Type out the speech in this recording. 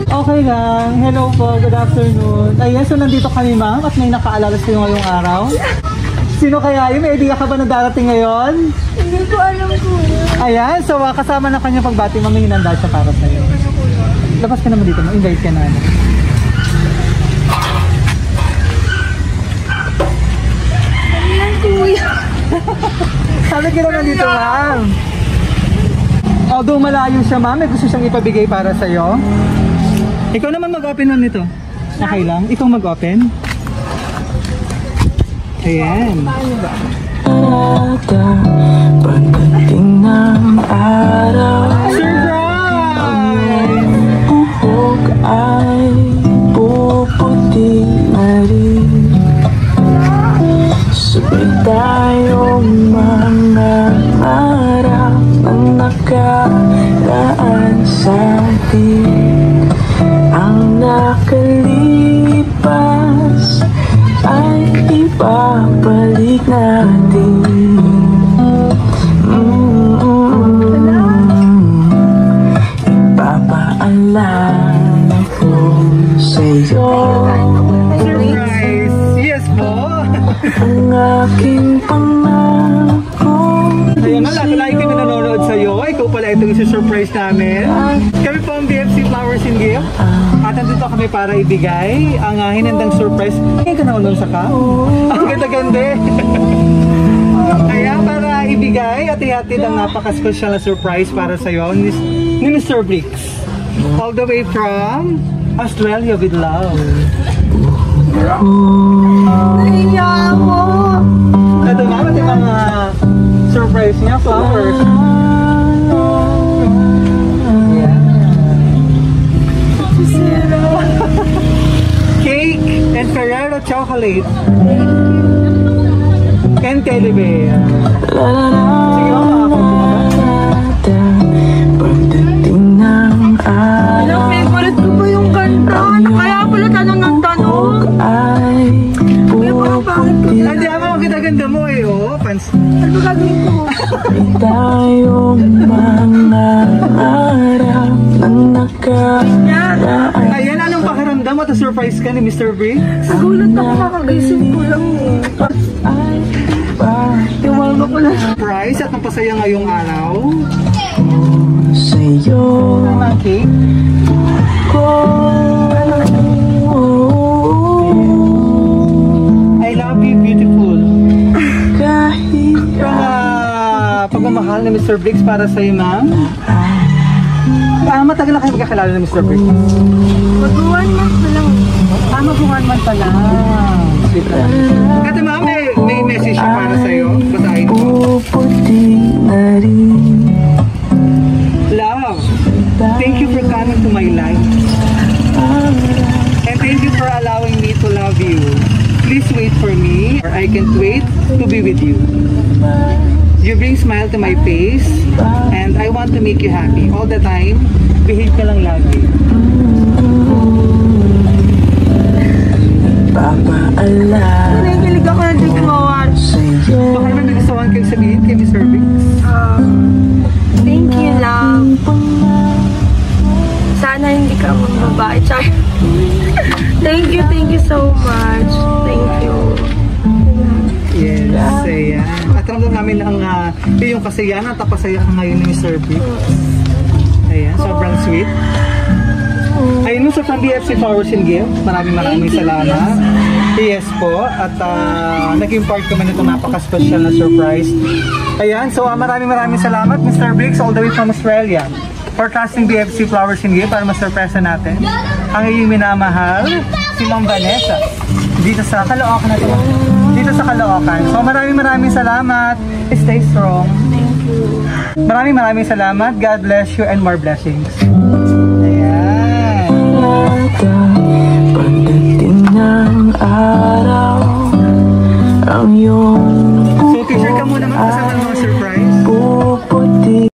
Okay lang. Hello po. Good afternoon. Ayan, so nandito kami ma'am at may nakaalala sa iyo ngayong araw. Sino kaya yun? May idea ka ba na darating ngayon? Hindi ko alam kuya. Ayan, so kasama na kanya pagbati ma'am, may hinanda siya para sa iyo. Labas ka naman dito, ma-invite ka na. Ayan kuya. Sabi ka naman dito ma'am. Although malayo siya ma'am, may gusto siyang ipabigay para sa iyo. Ikaw naman mag-open nun nito. Okay lang? Ikaw mag-open. Ayan. Pagdating ng araw, surprise! buhok ay puputi na rin. Sabay tayong mga araw na nakaraan sa atin. Ang nakalipas ay ibabalik natin. Ipapaalala ko sa'yo Surprise! Yes po! ang aking pangako. Ayan na, lahat kami nanonood sa'yo. Ikaw pala itong surprise namin. Kami po ang BFC Flowers and Gift. At nandito kami para ibigay ang hinandang surprise. Ngayon ka naunong sa ka? Ang ganda-ganda. Kaya para ibigay at ihatid ang napaka-special na surprise para sa'yo ni Mr. Bricks. All the way from Australia with love. Naiya ako. Ito nga, pati mga surprise niya, flowers. Cake and Ferrero chocolate. And teddy bear. Sige ako, Pagdating ng Alam, araw favorite ko pa yung kanta. Kaya pala tanong ng tanong. ay Kuya, parang bakit ko? hindi ako ang ganda-ganda mo eh, oh. Pans. Ano ba gagawin ko? tayong mga araw na nakaraan. Ayan, anong pakiramdam at surprise ka ni Mr. Briggs? Nagulat ako, kakagising ko lang eh. Ay Iwaga ko lang. Surprise at napasaya ngayong araw. sa'yo Ang cake. ko. I love you, beautiful. Kahit Pagmamahal ni Mr. Briggs para sa'yo, ma'am. Matagal na kayo magkakilala ni Mr. Briggs? Mag-1 month na lang. Mag-1 month pa lang. Ate ma'am, may message siya para sa'yo. Basahin mo. puputi na rin. Love, thank you for coming to my life. And thank you for allowing me to love you. Please wait for me, or I can't wait to be with you. You bring smile to my face, and I want to make you happy all the time. Behave ka lang lagi. Papaalala Nakikilig ako na din kumawat. sa'yo. Baka naman may gusto kang sabihin kay Mr. Briggs. Thank you lang. Sana hindi ka magbabae. Char. Thank you so much. Thank you. Yes, ayan. At ramdam namin ang yung kasayahan at napasaya ka ngayon ni Mr. Briggs. Ayan, sobrang sweet. Ayun sa BFC Flowers and Gift, maraming salamat. Yes po, at naging part kami nito napaka-special na surprise. Ayan, so maraming salamat Mr. Briggs all the way from Australia for trusting BFC Flowers and Gift para ma-surprise natin ang iyong minamahal, si Ma'am Vanessa, dito sa Caloocan na ito. Dito sa Caloocan. So maraming salamat. Stay strong. Thank you. Maraming salamat. God bless you and more blessings.